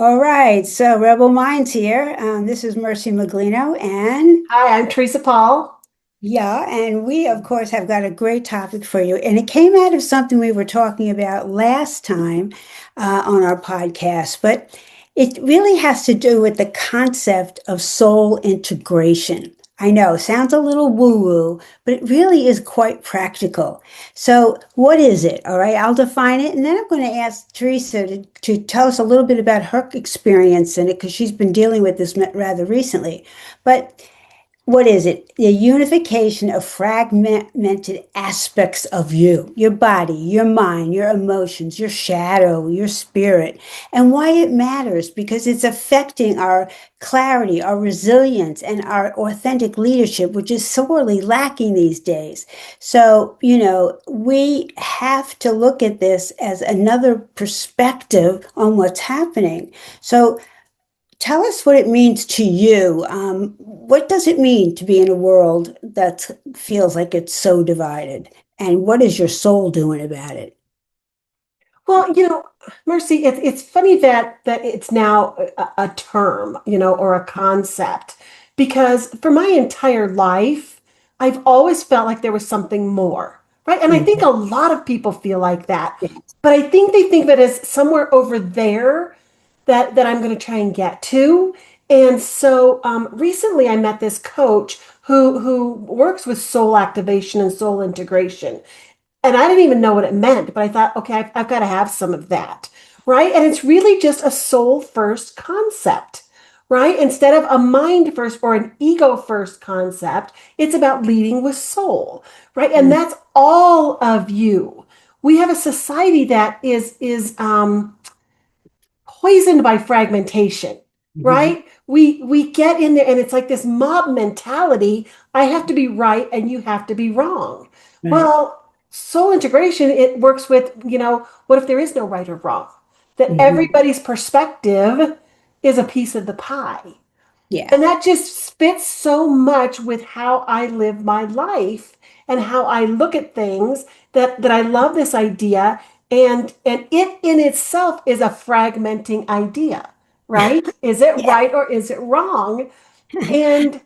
All right, so Rebel Minds here. This is Mercy Miglino, and Hi, I'm Teresa Paul. yeah, and we of course have got a great topic for you. And it came out of something we were talking about last time on our podcast, but it really has to do with the concept of soul integration. I know, sounds a little woo-woo, but it really is quite practical. So, what is it? All right, I'll define it, and then I'm going to ask Teresa to tell us a little bit about her experience in it because she's been dealing with this rather recently. But what is it? The unification of fragmented aspects of you, your body, your mind, your emotions, your shadow, your spirit, and why it matters because it's affecting our clarity, our resilience, and our authentic leadership, which is sorely lacking these days. So, we have to look at this as another perspective on what's happening. So, tell us what it means to you. What does it mean to be in a world that feels like it's so divided? And what is your soul doing about it? Well, Mercy, it's funny that it's now a term, or a concept, because for my entire life, I've always felt like there was something more, right? And I think Mhm. a lot of people feel like that, but I think they think of it as somewhere over there that I'm going to try and get to. And so recently, I met this coach who works with soul activation and soul integration. And I didn't even know what it meant, but I thought, okay, I've got to have some of that, right? And it's really just a soul first concept, right? Instead of a mind first or an ego first concept, it's about leading with soul, right? And that's all of you. We have a society that is poisoned by fragmentation, Mhm. right? We get in there and it's like this mob mentality. I have to be right and you have to be wrong. Right. Well, soul integration, it works with, what if there is no right or wrong? That Mhm. everybody's perspective is a piece of the pie. Yeah. And that just fits so much with how I live my life and how I look at things that I love this idea. And it in itself is a fragmenting idea, right? Is it Yeah. right or is it wrong? And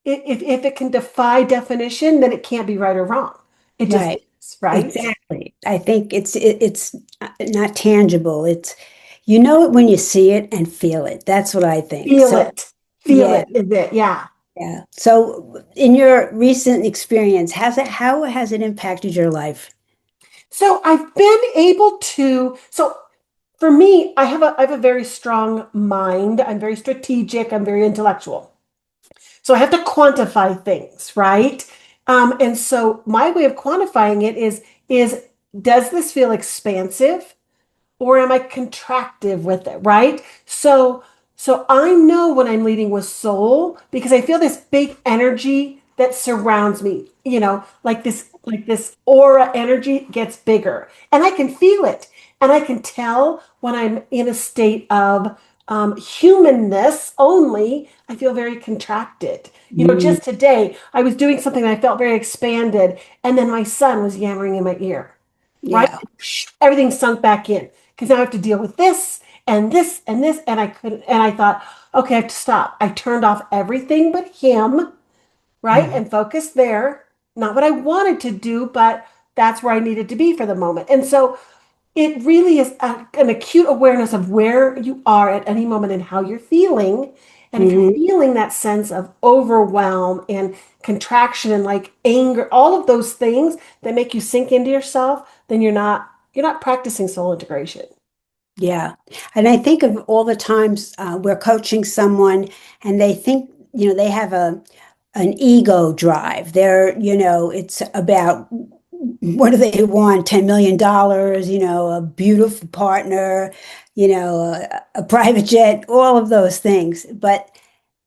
if it can defy definition, then it can't be right or wrong. It just Right. is, right? Exactly. I think it's not tangible. It's you know it when you see it and feel it. That's what I think. Feel So it. Feel yeah, it, is it? Yeah. yeah. So in your recent experience, how has it impacted your life? So I've been able to, so for me, I have a very strong mind. I'm very strategic. I'm very intellectual. So I have to quantify things, right? And so my way of quantifying it is does this feel expansive or am I contractive with it, right? So I know when I'm leading with soul because I feel this big energy that surrounds me, like this aura energy gets bigger. And I can feel it. And I can tell when I'm in a state of humanness only, I feel very contracted. Mm, Just today, I was doing something that I felt very expanded, and then my son was yammering in my ear, right? yeah. Everything sunk back in because now I have to deal with this and this and this. And I couldn't, and I thought, okay, I have to stop. I turned off everything but him, right? Mhm. And focused there. Not what I wanted to do, but that's where I needed to be for the moment. And so it really is an acute awareness of where you are at any moment and how you're feeling. And if you're Mhm. feeling that sense of overwhelm and contraction and like anger, all of those things that make you sink into yourself, then you're not practicing soul integration. Yeah. And I think of all the times we're coaching someone and they think, they have an ego drive. It's about what do they want? $10 million, a beautiful partner, a private jet, all of those things. But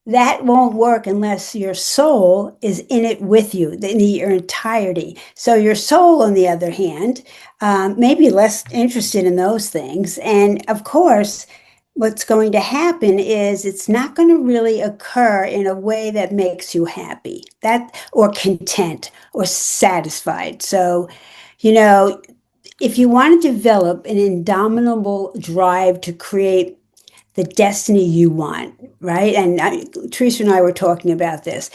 that won't work unless your soul is in it with you in your entirety. So your soul, on the other hand, may be less interested in those things. And of course, what's going to happen is it's not going to really occur in a way that makes you happy, that or content or satisfied. So, you know, if you want to develop an indomitable drive to create the destiny you want, right? And Teresa and I were talking about this.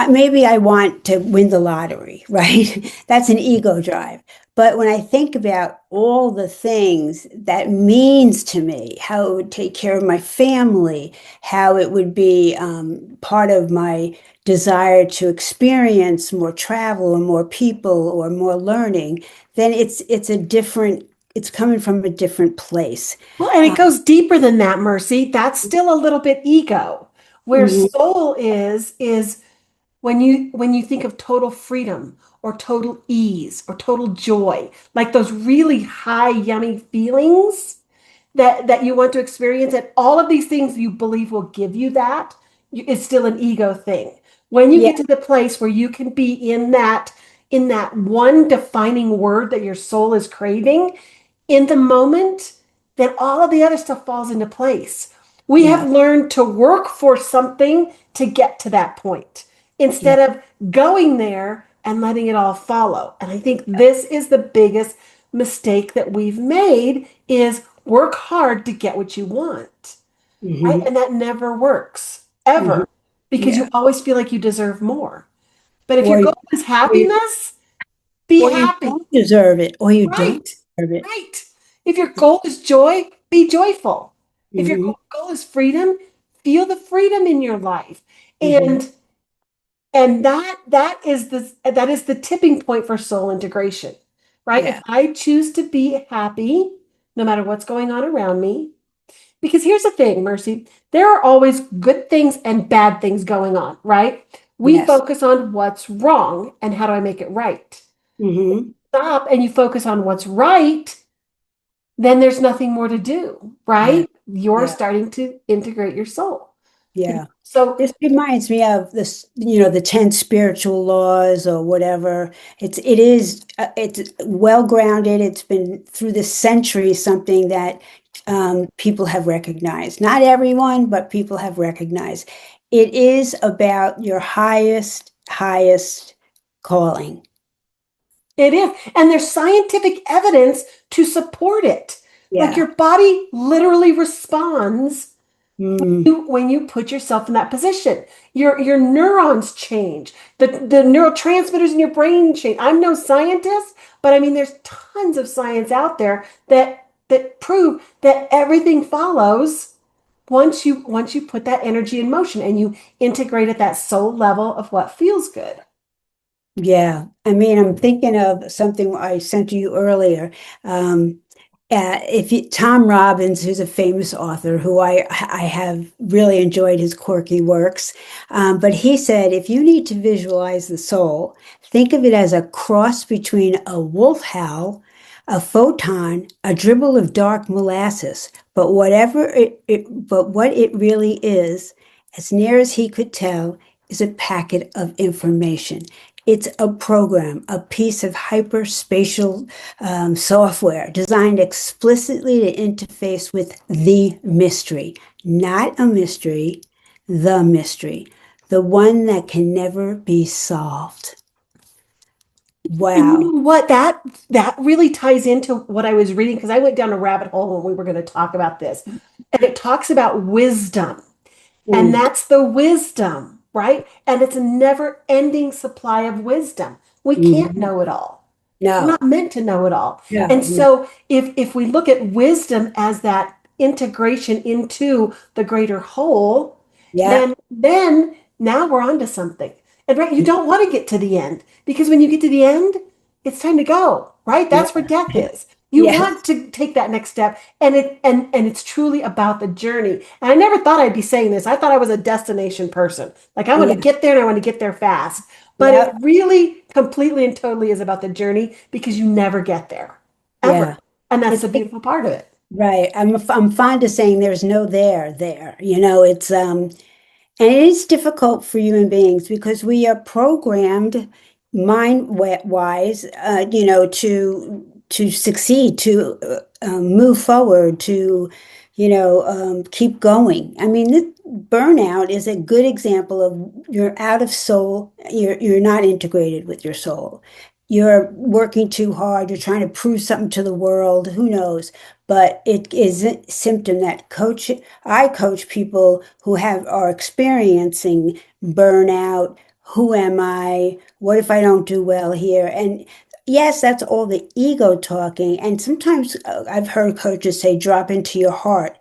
Maybe I want to win the lottery, right? That's an ego drive. But when I think about all the things that means to me, how it would take care of my family, how it would be part of my desire to experience more travel or more people or more learning, then it's coming from a different place. Well, and it Uh, goes deeper than that, Mercy. That's still a little bit ego. Where mhm. soul is when you think of total freedom or total ease or total joy, like those really high, yummy feelings that you want to experience, and all of these things you believe will give you that, it's still an ego thing. When you Yeah, get to the place where you can be in that one defining word that your soul is craving in the moment, then all of the other stuff falls into place. We have yeah, learned to work for something to get to that point yeah. instead of going there and letting it all follow. And I think this is the biggest mistake that we've made is work hard to get what you want, right? Hmm. And that never works Hmm. ever because you Yeah. always feel like you deserve more. But if your Or, goal is or you, happiness, be or you happy. don't deserve it, or you don't Right. deserve it. Right. If your goal is joy, be joyful. If your Hmm. goal is freedom, feel the freedom in your life. Hmm. And that is the tipping point for soul integration. Right? If Yeah. I choose to be happy no matter what's going on around me, because here's the thing, Mercy, there are always good things and bad things going on, right? We Yes. focus on what's wrong and how do I make it right? Hmm. Stop and you focus on what's right, then there's nothing more to do, Yeah. right? You're Yeah. starting to integrate your soul. Yeah. So This reminds me of this, the 10 spiritual laws or whatever. It's well grounded. It's been through the centuries, something that people have recognized. Not everyone, but people have recognized. It is about your highest calling. it is. And there's scientific evidence to support it. Like Yeah. your body literally responds Mm, when you put yourself in that position. Your neurons change. The neurotransmitters in your brain change. I'm no scientist, but I mean there's tons of science out there that prove that everything follows once you put that energy in motion and you integrate at that soul level of what feels good. yeah. I mean, I'm thinking of something I sent to you earlier. Um, Tom Robbins, who's a famous author, who I have really enjoyed his quirky works, but he said if you need to visualize the soul, think of it as a cross between a wolf howl, a photon, a dribble of dark molasses. But what it really is, as near as he could tell, is a packet of information. It's a program, a piece of hyperspatial software designed explicitly to interface with the mystery, not a mystery, the mystery, the one that can never be solved. And you Wow. know what? That really ties into what I was reading because I went down a rabbit hole when we were going to talk about this. And it talks about wisdom. And Mm, that's the wisdom, right? And it's a never-ending supply of wisdom. We can't mhm. know it all. We're No, not meant to know it all. And no, no. so if we look at wisdom as that integration into the greater whole, Yeah, then now we're onto something. And right, you don't want to get to the end because when you get to the end, it's time to go, right? yeah, That's where death is. You yes, want to take that next step and it's truly about the journey. And I never thought I'd be saying this. I thought I was a destination person. Like I want to yeah, get there and I want to get there fast. But it yeah, really completely and totally is about the journey because you never get there ever. yeah. And that's It's the beautiful part of it. right. I'm fond of saying there's no there. It's and it is difficult for human beings because we are programmed mind-wise, to succeed, to move forward, to, keep going. I mean, this burnout is a good example of you're out of soul. You're not integrated with your soul. you're working too hard, you're trying to prove something to the world, who knows? But it is a symptom that I coach people who are experiencing burnout. Who am I? What if I don't do well here? And yes, that's all the ego talking. And sometimes I've heard coaches say, drop into your heart,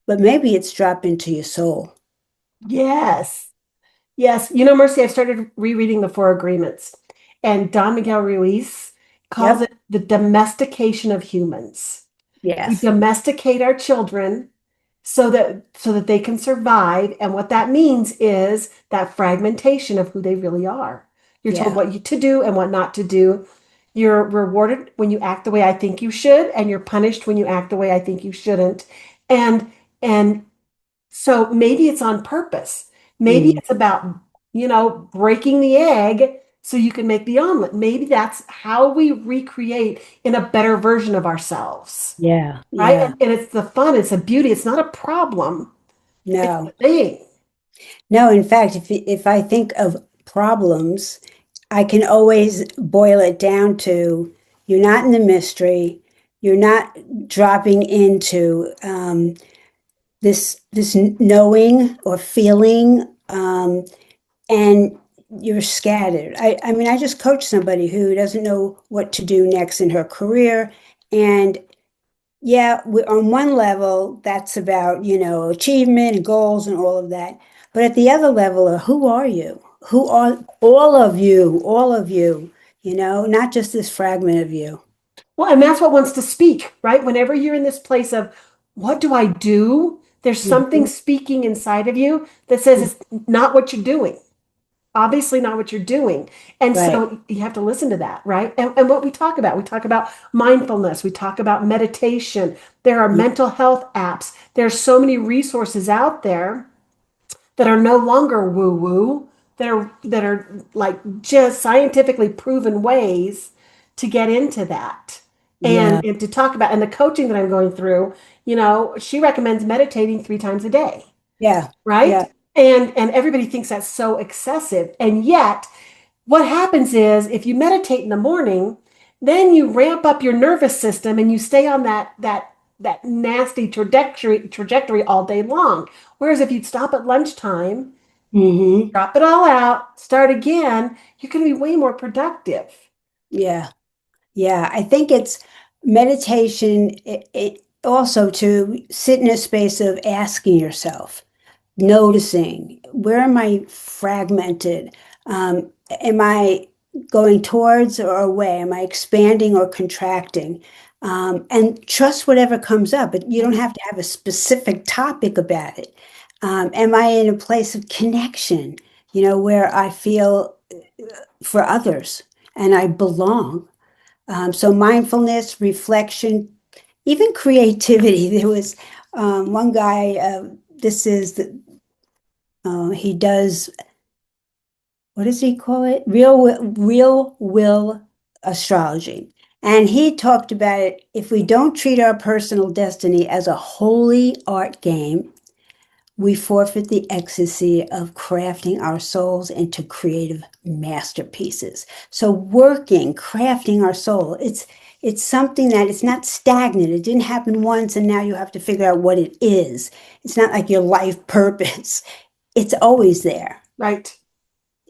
but maybe it's drop into your soul. Yes. Yes. You know, Mercy, I've started rereading the Four Agreements, and Don Miguel Ruiz calls Yep. it the domestication of humans. We Yes. domesticate our children so that they can survive, and what that means is that fragmentation of who they really are. You're told Yeah. to do and what not to do. You're rewarded when you act the way I think you should, and you're punished when you act the way I think you shouldn't. And so maybe it's on purpose. Maybe Mm. it's about, breaking the egg so you can make the omelet. Maybe that's how we recreate in a better version of ourselves, Yeah. right? Yeah. And it's the fun, it's a beauty, it's not a problem, it's a No. thing. No, in fact, if I think of problems, I can always boil it down to you're not in the mystery, you're not dropping into this knowing or feeling, and you're scattered. I mean, I just coached somebody who doesn't know what to do next in her career, and yeah, on one level, that's about, achievement and goals and all of that. But at the other level, who are you? Who are all of you, not just this fragment of you. Well, and that's what wants to speak, right? Whenever you're in this place of what do I do? There's something Mhm. speaking inside of you that says it's not what you're doing. Obviously not what you're doing. And Right. so you have to listen to that, right? And what we talk about mindfulness, we talk about meditation. There are mental health apps. There's so many resources out there that are no longer woo woo, that are like just scientifically proven ways to get into that. Yeah. And to talk about, and the coaching that I'm going through, she recommends meditating 3 times a day, Yeah. right? Yeah. And everybody thinks that's so excessive. And yet, what happens is if you meditate in the morning, then you ramp up your nervous system and you stay on that nasty trajectory all day long. Whereas if you'd stop at lunchtime, Hmm. drop it all out, start again, you're going to be way more productive. Yeah. Yeah. I think it's meditation, it also to sit in a space of asking yourself, noticing, where am I fragmented? Am I going towards or away? Am I expanding or contracting? And trust whatever comes up, but you don't have to have a specific topic about it. Am I in a place of connection, where I feel for others and I belong? So mindfulness, reflection, even creativity. There was one guy, this is the he does, what does he call it? Real will astrology. And he talked about it. If we don't treat our personal destiny as a holy art game, we forfeit the ecstasy of crafting our souls into creative masterpieces. So crafting our soul, it's something that it's not stagnant. It didn't happen once and now you have to figure out what it is. It's not like your life purpose. It's always there. Right.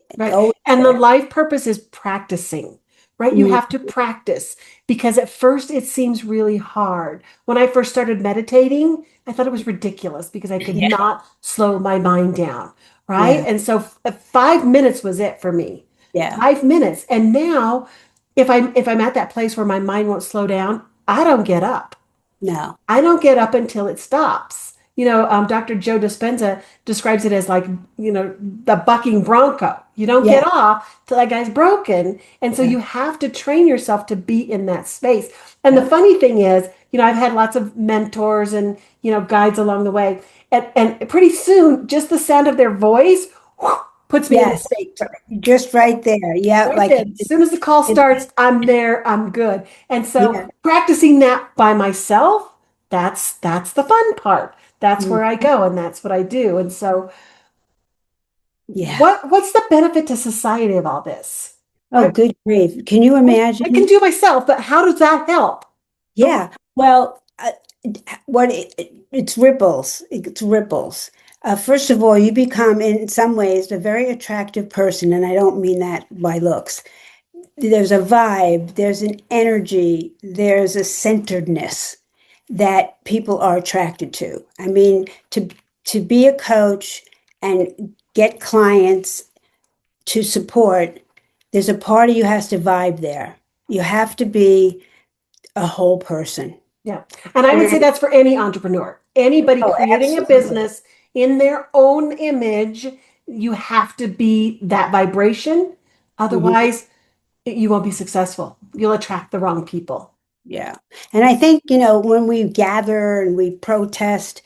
It's Right. always And the there. life purpose is practicing, right? You Mm, have to practice because at first it seems really hard. When I first started meditating, I thought it was ridiculous because I could yeah, not slow my mind down, right? yeah, And so 5 minutes was it for me. yeah. 5 minutes. And now if I'm at that place where my mind won't slow down, I don't get up. No. I don't get up until it stops. Dr. Joe Dispenza describes it as like, the bucking bronco. You don't Yeah, get off till that guy's broken. And so yeah, you have to train yourself to be in that space. And the yeah, funny thing is, I've had lots of mentors and, guides along the way. And pretty soon, just the sound of their voice whew, puts me in the yes. state. Just right there. Yeah, Right like there. As soon as the call starts, I'm there, I'm good. And so yeah, practicing that by myself, that's the fun part. That's mm, where I go and that's what I do. And so yeah. what's the benefit to society of all this? Oh, good grief. Can you I can imagine? do myself, but how does that help? Yeah. Well, it's ripples. It's ripples. First of all, you become, in some ways, a very attractive person, and I don't mean that by looks. There's a vibe, there's an energy, there's a centeredness that people are attracted to. I mean, to be a coach and get clients to support, there's a part of you has to vibe there. You have to be a whole person. Yeah. And I would say And that's for any entrepreneur, anybody oh, creating a absolutely. business in their own image. You have to be that vibration. Mhm. Otherwise, you won't be successful. You'll attract the wrong people. Yeah. And I think, when we gather and we protest,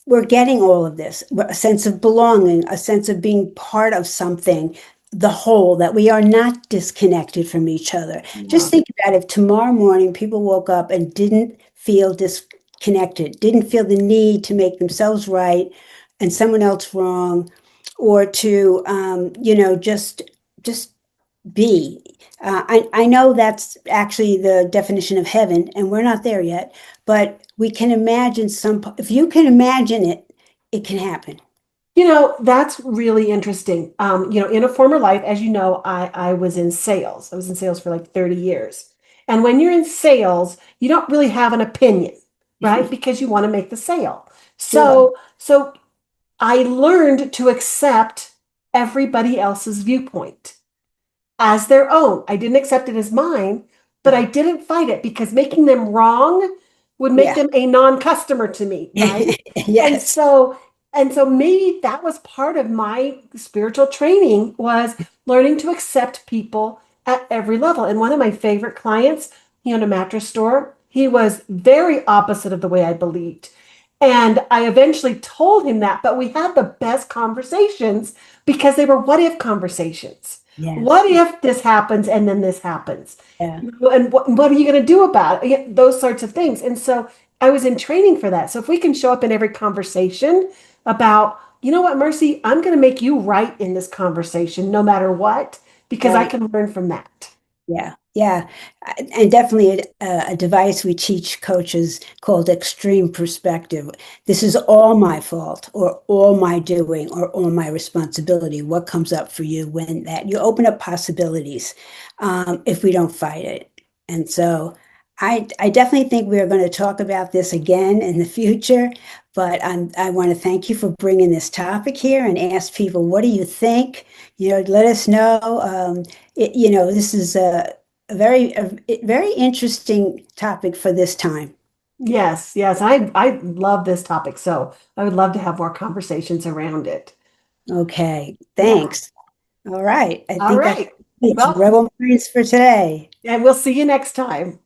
we're getting all of this, a sense of belonging, a sense of being part of something, the whole, that we are not disconnected from each other. Just Yeah. think about if tomorrow morning people woke up and didn't feel disconnected, didn't feel the need to make themselves right and someone else wrong, or to, just be. I know that's actually the definition of heaven, and we're not there yet, but we can imagine if you can imagine it, it can happen. That's really interesting. In a former life, as you know, I was in sales. I was in sales for like 30 years. And when you're in sales, you don't really have an opinion, right? Because you want to make the sale. Sure. So I learned to accept everybody else's viewpoint as their own. I didn't accept it as mine, but I Yeah. didn't fight it because making them wrong would make Yeah. them a non-customer to me, right? And Yes. so and so maybe that was part of my spiritual training was learning to accept people at every level. And one of my favorite clients, he owned a mattress store. He was very opposite of the way I believed. And I eventually told him that, but we had the best conversations because they were what if conversations. What Yes. if this happens and then this happens? Yeah. And what are you going to do about it? Those sorts of things. And so I was in training for that. So if we can show up in every conversation about, you know what, Mercy, I'm going to make you right in this conversation no matter what, because I Right. can learn from that. Yeah, yeah, and definitely a device we teach coaches called extreme perspective. This is all my fault, or all my doing, or all my responsibility. What comes up for you when that you open up possibilities if we don't fight it. And so I definitely think we're going to talk about this again in the future. But I want to thank you for bringing this topic here and ask people, what do you think? Let us know. This is a very interesting topic for this time. Yes, yes, I love this topic. So I would love to have more conversations around it. Okay, Yeah. thanks. All right, I All think that right. completes Well, Rebel Minds for today. and we'll see you next time.